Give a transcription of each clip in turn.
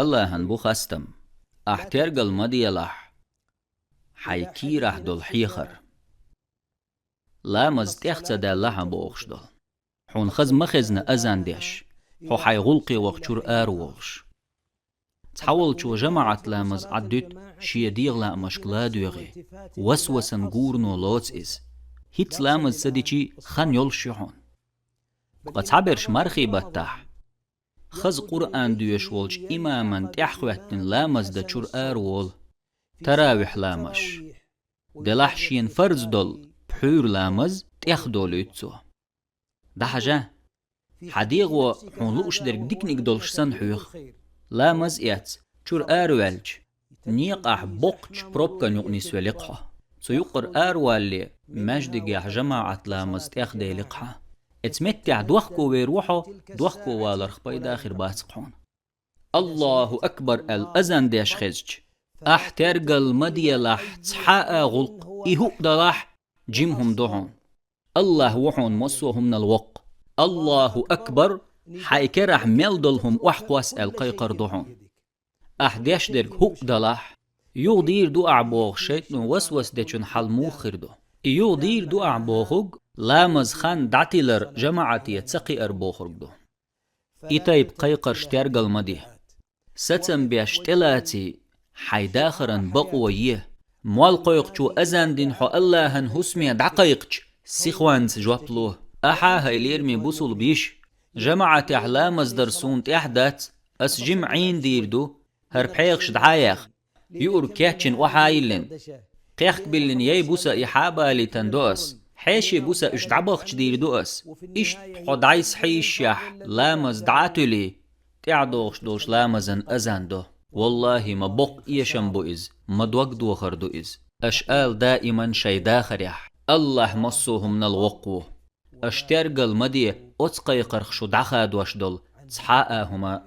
الله هنبو خستم احترقل مديلح حيكي راح دول حيخر لا مزتيخت دا لها بوغش دول حون خز مخزنا أزان ديش حو حيغلقي وغشور وغش تحول شو جماعة لامز عدت شي ديغ لا مشكلا دوغي وسوسن قورنو لوتس إز هيت لامز سديشي خان يول شحون قد عبرش مرخي بطاح خز قرآن دوش ولش إماما تحخوتن لامز دا شور وول تراوح لامش دلحشين فرز دول بحور لامز تيخدول يتسو ده حاجة حديغ و حونلوش درك ديكنيك دولش سنحوخ لامز إيات شور والج نيقح بوقش بروبكا نيقني سوالقها سيقر والي مجدق جماعة لامز تيخدي لقها اتمتع دوخكو ويروحو دوخكو والرخ بيدا آخر باسقحون الله أكبر الأزن ديش خزج أحترق المديلح تحاء غلق إيهو دلاح جيمهم دهون الله وحون مصوهم من الوق الله أكبر حيكرح ميلدلهم وحقواس القيقر دهون أحداش درك هو دلاح يغدير دو أعبوغ شيطن وسوس ديشن حل موخر دو يغدير دو أعبوغ لامز خان دعتيلر جماعتي يتسقي أربوخر دو إتايب قيقر شترقل مدي ستم بيشتلاتي حيداخرن بقويه موال قيقشو أزان دين حو اللهن هسمي دعقيقش سيخوانس جوابلوه أحا هيليرمي بوصل بيش جماعة أحلامز درسون تحدات أس جمعين ديردو هربحيقش دعايخ يور كاتشن وحايلن قيخك بلن ياي بوسا إحابة لتندوس حيشي بوسا إش دعبخش ديردوس إش حدعيس حيشيح لامز دعاتولي تعدوش دوش لامزن أزان دو والله ما بق إيشن بو إز ما دوقدو خردو إز أشقال دائما شي داخريح الله مصوهم من الوقو أشترقل مدي أتقي قرخشو دعخاد واشدل تحاءهما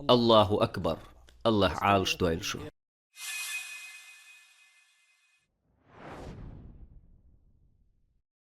الله أكبر الله عالش دويلشو